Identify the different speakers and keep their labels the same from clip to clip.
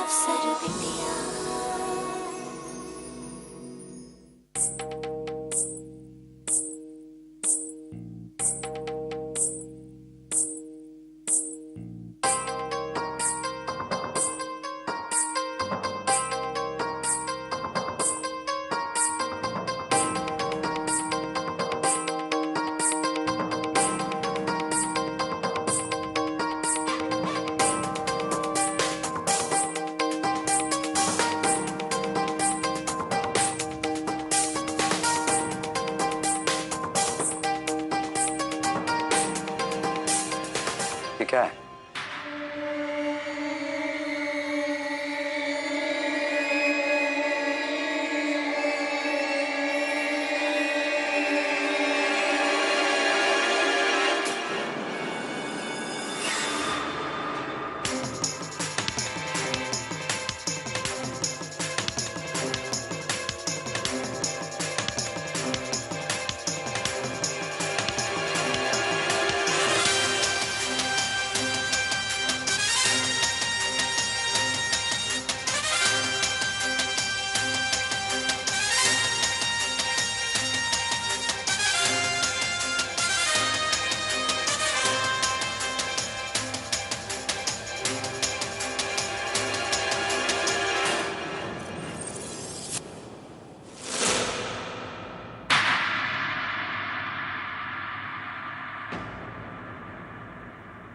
Speaker 1: अफसर बिटिया।
Speaker 2: ये क्या है?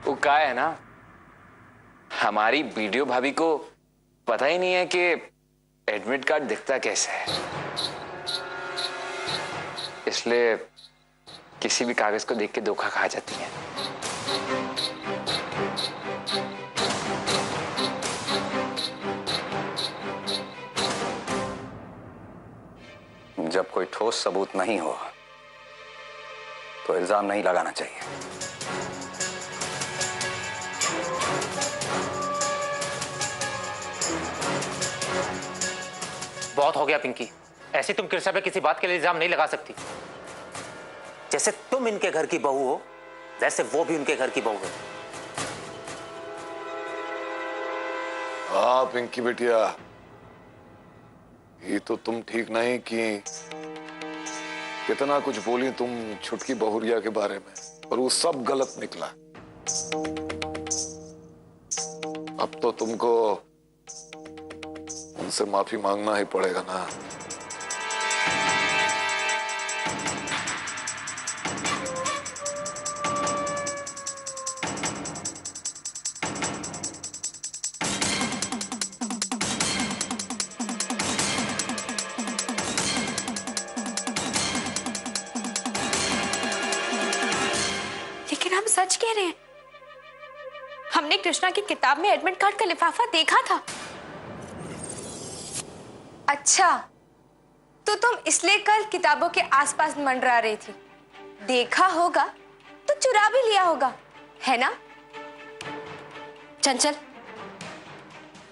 Speaker 2: वो क्या है ना, हमारी वीडियो भाभी को पता ही नहीं है कि एडमिट कार्ड दिखता कैसे है, इसलिए किसी भी कागज को देख के धोखा खा जाती है। जब कोई ठोस सबूत नहीं हो तो इल्जाम नहीं लगाना चाहिए।
Speaker 3: बहुत हो गया पिंकी, ऐसी तुम कृष्णा पे किसी बात के लिए इल्जाम नहीं लगा सकती। जैसे तुम इनके घर की बहू हो वैसे वो भी उनके घर की बहू है।
Speaker 4: हाँ पिंकी बेटिया, ये तो तुम ठीक नहीं कि कितना कुछ बोली तुम छुटकी बहुरिया के बारे में, पर वो सब गलत निकला। अब तो तुमको उनसे माफी मांगना ही पड़ेगा ना।
Speaker 5: लेकिन हम सच कह रहे हैं, हमने कृष्णा की किताब में एडमिट कार्ड का लिफाफा देखा था। अच्छा, तो तुम इसलिए कल किताबों के आसपास मंडरा रही थी। देखा होगा तो चुरा भी लिया होगा, है ना? चंचल,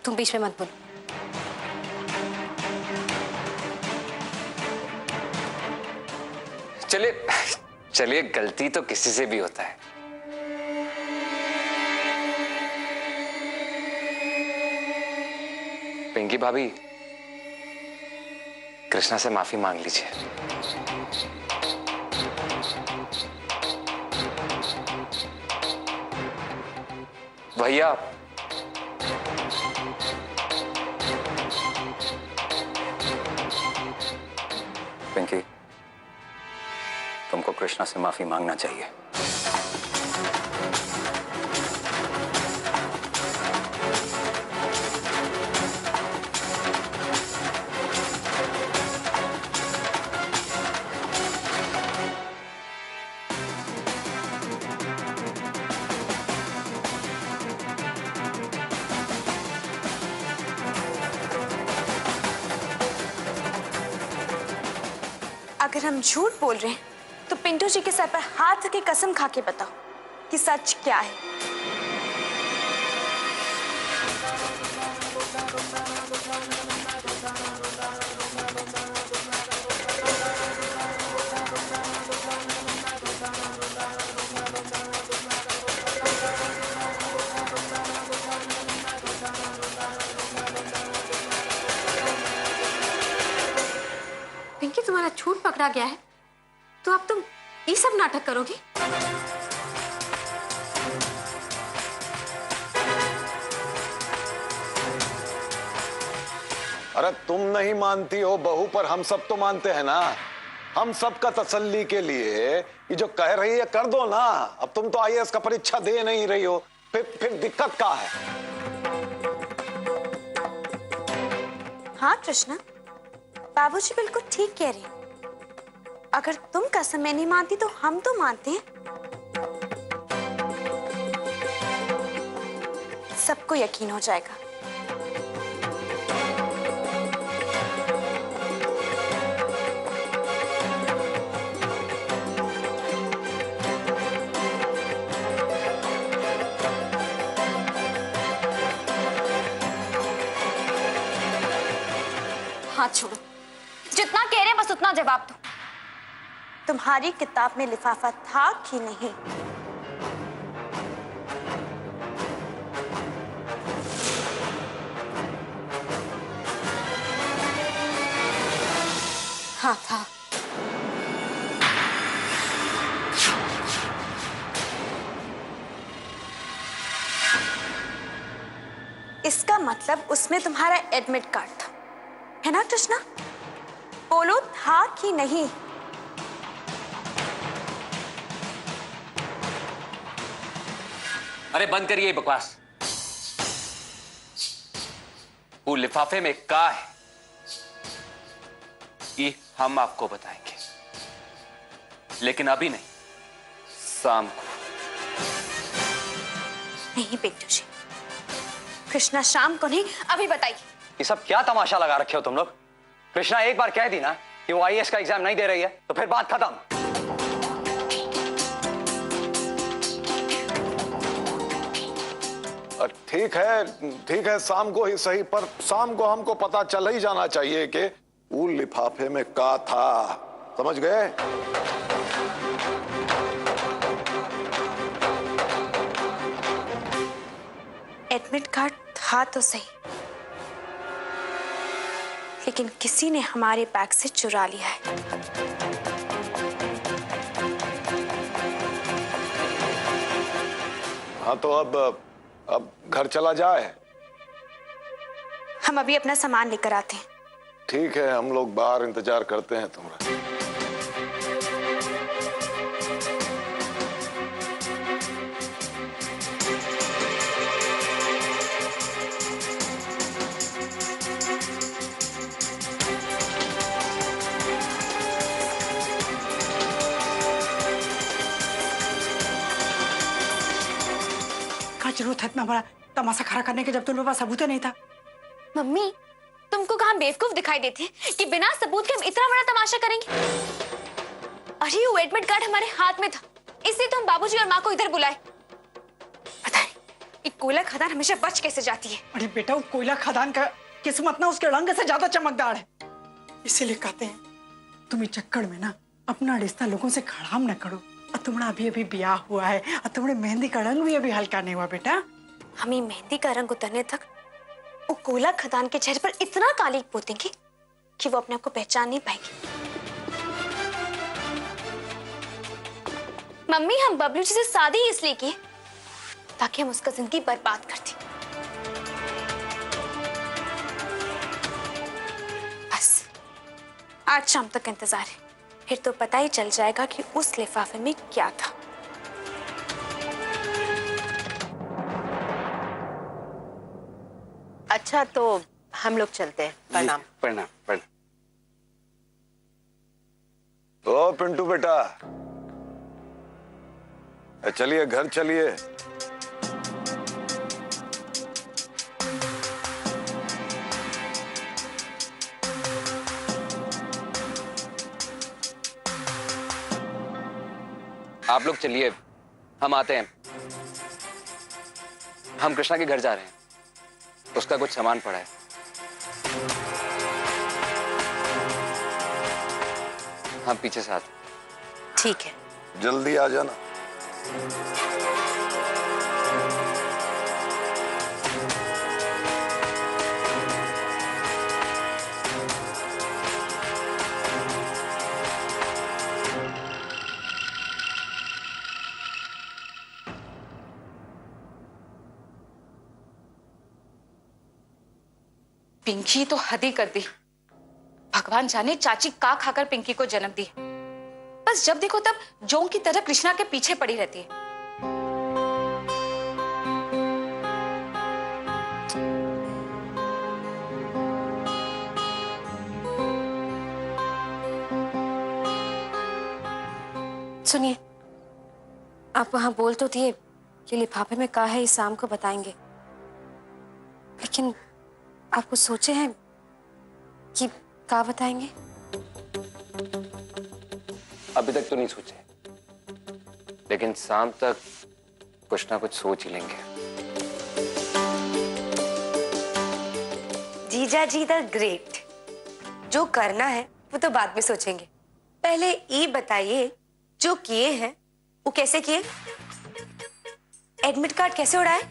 Speaker 5: तुम बीच में मत बोलो।
Speaker 2: चलिए चलिए, गलती तो किसी से भी होता है। पिंकी भाभी, कृष्णा से माफी मांग लीजिए। भैया, पिंकी, तुमको कृष्णा से माफी मांगना चाहिए।
Speaker 5: अगर हम झूठ बोल रहे हैं तो पिंटू जी के सर पर हाथ की कसम खा के बताओ कि सच क्या है। तुम्हारा छूट पकड़ा गया है तो अब तुम ये सब नाटक करोगी?
Speaker 4: अरे तुम नहीं मानती हो बहू, पर हम सब तो मानते हैं ना। हम सब का तसल्ली के लिए ये जो कह रही है कर दो ना। अब तुम तो आईएएस का परीक्षा दे नहीं रही हो, फिर दिक्कत क्या है?
Speaker 1: हाँ कृष्णा, बाबूजी बिल्कुल ठीक कह रहे हैं। अगर तुम कसम में नहीं मानती तो हम तो मानते हैं। सबको यकीन हो जाएगा।
Speaker 5: हाथ छोड़ो, जितना कह रहे हैं बस उतना जवाब दो।
Speaker 1: तुम्हारी किताब में लिफाफा था कि नहीं?
Speaker 5: हाँ था।
Speaker 1: इसका मतलब उसमें तुम्हारा एडमिट कार्ड था, है ना कृष्णा? बोलो था कि नहीं?
Speaker 2: अरे बंद करिए बकवास। वो लिफाफे में क्या है ये हम आपको बताएंगे, लेकिन अभी नहीं, शाम को।
Speaker 1: नहीं बिट्टू जी, कृष्णा शाम को नहीं, अभी बताइए।
Speaker 6: ये सब क्या तमाशा लगा रखे हो तुम लोग? कृष्णा एक बार कह दी ना कि वो आईएएस का एग्जाम नहीं दे रही है तो फिर बात खत्म।
Speaker 4: ठीक है, शाम को ही सही, पर शाम को हमको पता चल ही जाना चाहिए कि वो लिफाफे में क्या था। समझ गए?
Speaker 1: एडमिट कार्ड था तो सही, लेकिन किसी ने हमारे बैग से चुरा लिया है।
Speaker 4: हाँ तो अब घर चला जाए।
Speaker 1: हम अभी अपना सामान लेकर आते हैं।
Speaker 4: ठीक है, हम लोग बाहर इंतजार करते हैं तुम्हारा।
Speaker 7: क्या जरूरत है इतना बड़ा तमाशा खड़ा करने की जब तुम लोगों के पास सबूत नहीं था?
Speaker 5: मम्मी, तुमको कहाँ बेवकूफ दिखाई देते हैं कि बिना सबूत के हम इतना बड़ा तमाशा करेंगे? अरे वो एडमिट कार्ड हमारे हाथ में था, इसलिए तो हम बाबूजी और माँ को इधर बुलाए। पता नहीं ये कोयला खदान हमेशा बच कैसे जाती है।
Speaker 7: अरे बेटा, वो कोयला खदान का किस्मत ना उसके रंग से ज्यादा चमकदार है, इसीलिए कहते हैं तुम इस चक्कर में ना अपना रिश्ता लोगों से खराब न करो। और तुम्हारा अभी अभी ब्याह हुआ है और तुम्हारे मेहंदी का रंग भी अभी हल्का नहीं हुआ बेटा।
Speaker 1: हमें मेहंदी का रंग उतरने तक वो कोयला खदान के चेहरे पर इतना काली पोतेंगे कि वो अपने आप को पहचान नहीं पाएंगे।
Speaker 5: मम्मी, हम बबलू जी से शादी इसलिए की ताकि हम उसका जिंदगी बर्बाद कर दें।
Speaker 1: बस आज शाम तक इंतजार है, फिर तो पता ही चल जाएगा कि उस लिफाफे में क्या था।
Speaker 8: अच्छा तो हम लोग चलते हैं। प्रणाम।
Speaker 6: प्रणाम प्रणाम।
Speaker 4: ओ पिंटू बेटा, चलिए घर चलिए।
Speaker 2: आप लोग चलिए, हम आते हैं। हम कृष्णा के घर जा रहे हैं, उसका कुछ सामान पड़ा है। हम पीछे से आते।
Speaker 8: ठीक है।
Speaker 4: जल्दी आ जाना।
Speaker 5: पिंकी तो हद ही कर दी। भगवान जाने चाची का खाकर पिंकी को जन्म दी। बस जब देखो तब जोंक की तरह कृष्णा के पीछे पड़ी रहती है।
Speaker 8: सुनिए, आप वहां बोल तो दिए कि लिफाफे में क्या है इस शाम को बताएंगे, लेकिन आप कुछ सोचे हैं कि क्या बताएंगे?
Speaker 2: अभी तक तो नहीं सोचे, लेकिन शाम तक कुछ ना कुछ सोच ही लेंगे।
Speaker 8: जीजा जी द ग्रेट। जो करना है वो तो बाद में सोचेंगे, पहले ये बताइए जो किए हैं वो कैसे किए? एडमिट कार्ड कैसे उड़ाए?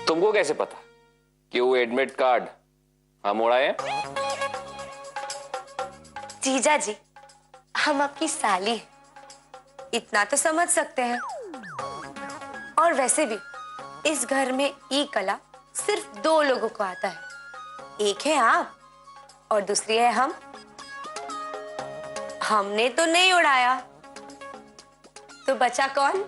Speaker 2: तुमको कैसे पता कि वो एडमिट कार्ड हम उड़ाए हैं?
Speaker 8: जीजा जी, हम आपकी साली हैं, इतना तो समझ सकते हैं। और वैसे भी इस घर में ये कला सिर्फ 2 लोगों को आता है, एक है आप और दूसरी है हम। हमने तो नहीं उड़ाया, तो बचा कौन?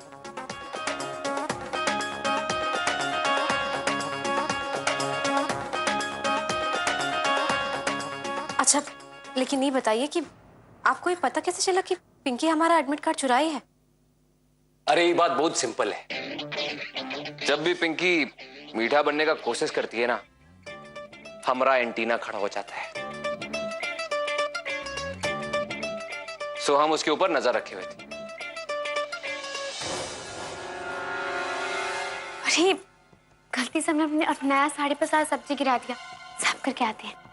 Speaker 8: अच्छा, लेकिन ये बताइए कि आपको ये पता कैसे चला कि पिंकी हमारा एडमिट कार्ड चुराई है?
Speaker 2: अरे ये बात बहुत सिंपल है। जब भी पिंकी मीठा बनने का कोशिश करती है ना, हमारा एंटीना खड़ा हो जाता है। सो हम उसके ऊपर नजर रखे हुए थे।
Speaker 5: अरे गलती से हमने अपने नया साड़ी पर सारा सब्जी गिरा दिया। साफ करके आते हैं।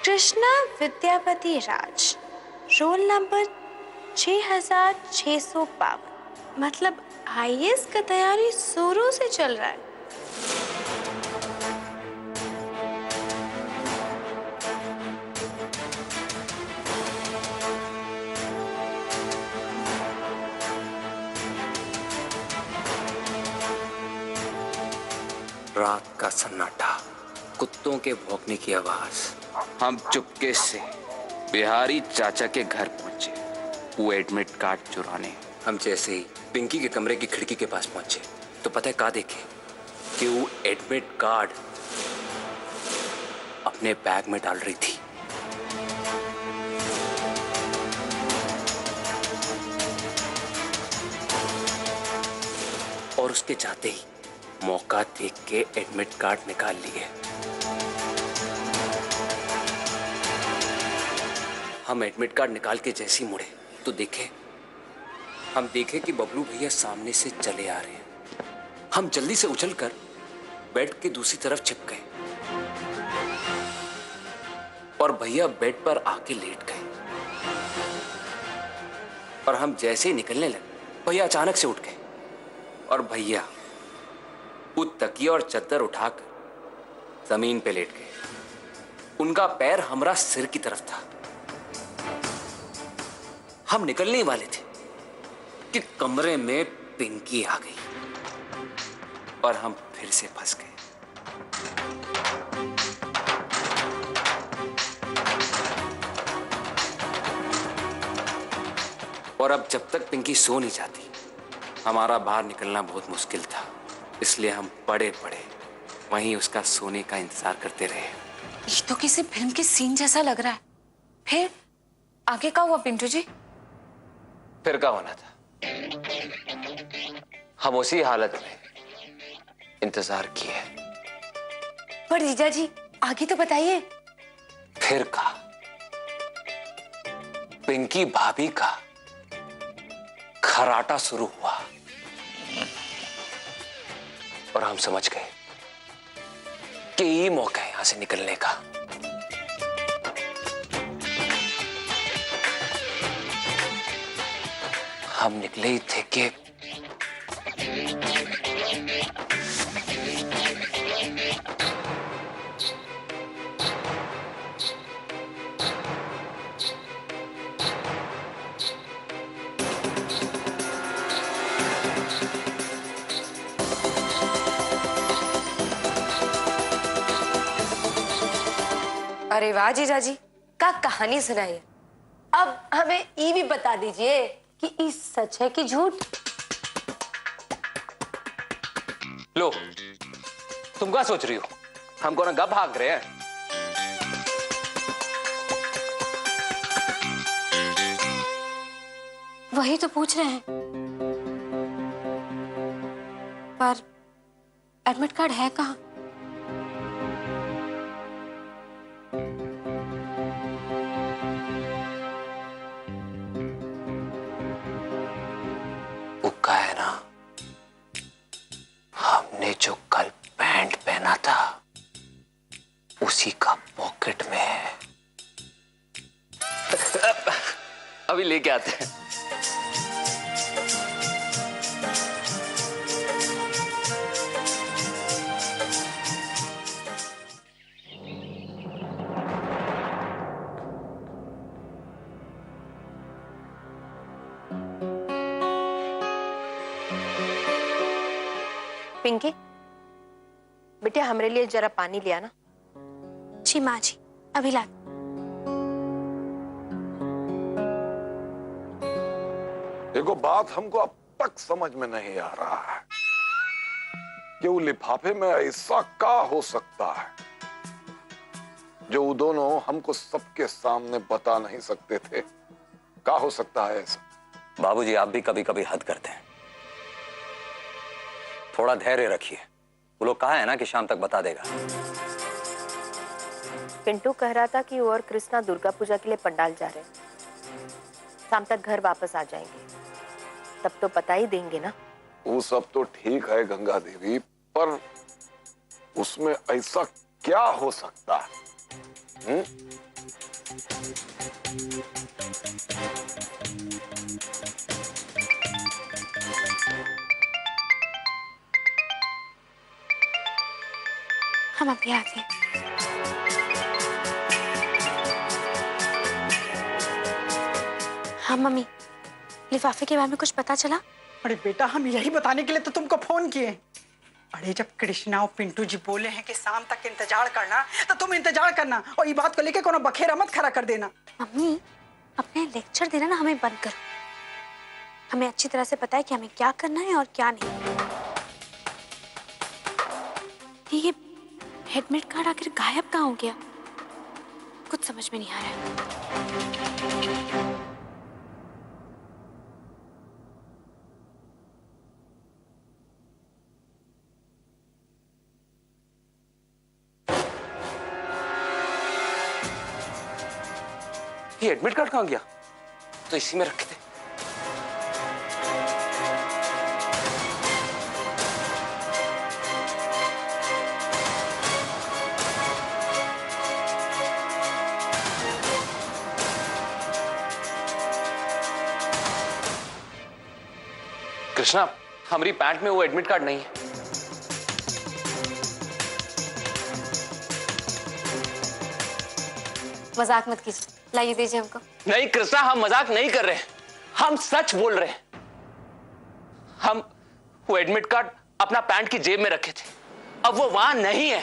Speaker 1: कृष्णा विद्यापति राज, रोल नंबर 6652। मतलब आईएएस का तैयारी जोरों से चल रहा है।
Speaker 2: रात का सन्नाटा, कुत्तों के भौंकने की आवाज। हम चुपके से बिहारी चाचा के घर पहुंचे, वो एडमिट कार्ड चुराने। हम जैसे ही पिंकी के कमरे की खिड़की के पास पहुंचे तो पता है क्या देखे कि वो एडमिट कार्ड अपने बैग में डाल रही थी। और उसके जाते ही मौका देख के एडमिट कार्ड निकाल लिए। हम एडमिट कार्ड निकाल के जैसे ही मुड़े तो हम देखे कि बबलू भैया सामने से चले आ रहे हैं। हम जल्दी से उछलकर बेड के दूसरी तरफ छिप गए और भैया बेड पर आके लेट गए। और हम जैसे ही निकलने लगे भैया अचानक से उठ गए और भैया वो तकिया और चद्दर उठाकर जमीन पे लेट गए। उनका पैर हमारा सिर की तरफ था। हम निकलने वाले थे कि कमरे में पिंकी आ गई और हम फिर से फंस गए। और अब जब तक पिंकी सो नहीं जाती, हमारा बाहर निकलना बहुत मुश्किल था। इसलिए हम पड़े वहीं उसका सोने का इंतजार करते रहे।
Speaker 5: ये तो किसी फिल्म के सीन जैसा लग रहा है। फिर आगे का हुआ पिंटू जी?
Speaker 2: फिर क्या होना था, हम उसी हालत में इंतजार किए।
Speaker 8: पर जीजा जी आगे तो बताइए।
Speaker 2: फिर का पिंकी भाभी का खराटा शुरू हुआ और हम समझ गए कि ये मौका है यहां से निकलने का। हम निकले ही थे कि
Speaker 8: अरे वाह जीजा जी, क्या कहानी सुनाई है। अब हमें ये भी बता दीजिए कि ये सच है कि झूठ।
Speaker 2: लो, तुम क्या सोच रही हो? हमको ना गप भाग रहे हैं।
Speaker 5: वही तो पूछ रहे हैं, पर एडमिट कार्ड है कहाँ?
Speaker 2: उक्का है ना, हमने जो कल पैंट पहना था उसी का पॉकेट में है। अभी लेके आते हैं।
Speaker 8: पिंकी, बेटे हमारे लिए जरा पानी लिया ना।
Speaker 5: जी माँ जी, अभी ला।
Speaker 4: देखो, बात हमको अब तक समझ में नहीं आ रहा है कि वो लिफाफे में ऐसा क्या हो सकता है जो वो दोनों हमको सबके सामने बता नहीं सकते थे। क्या हो सकता है ऐसा?
Speaker 6: बाबूजी, आप भी कभी कभी हद करते हैं। थोड़ा धैर्य रखिए। वो लोग कहा है ना कि शाम तक बता देगा।
Speaker 8: पिंटू कह रहा था कि वो और कृष्णा दुर्गा पूजा के लिए पंडाल जा रहे हैं। शाम तक घर वापस आ जाएंगे, तब तो पता ही देंगे ना।
Speaker 4: वो सब तो ठीक है गंगा देवी, पर उसमें ऐसा क्या हो सकता है?
Speaker 5: हम अभी आते हैं। हाँ मम्मी, लिफाफे के बारे में कुछ पता चला?
Speaker 7: अरे बेटा, हम यही बताने के लिए तो तुमको फोन किए। अरे जब कृष्णा और पिंटू जी बोले हैं कि शाम तक इंतजार करना, तो तुम इंतजार करना और ये बात को लेके कोनो बखेरा मत खड़ा कर देना।
Speaker 5: मम्मी, अपने लेक्चर देना ना हमें बंद करो। हमें अच्छी तरह से पता है कि हमें क्या करना है और क्या नहीं। ये एडमिट कार्ड आखिर गायब कहाँ हो गया? कुछ समझ में नहीं आ रहा है।
Speaker 2: ये एडमिट कार्ड कहाँ गया? तो इसी में रखे थे। कृष्णा, हमारी पैंट में वो एडमिट कार्ड नहीं है।
Speaker 5: मजाक मत कीजिए, लाइए दीजिए हमको।
Speaker 2: नहीं कृष्णा, हम मजाक नहीं कर रहे, हम सच बोल रहे हैं। हम वो एडमिट कार्ड अपना पैंट की जेब में रखे थे, अब वो वहां नहीं है।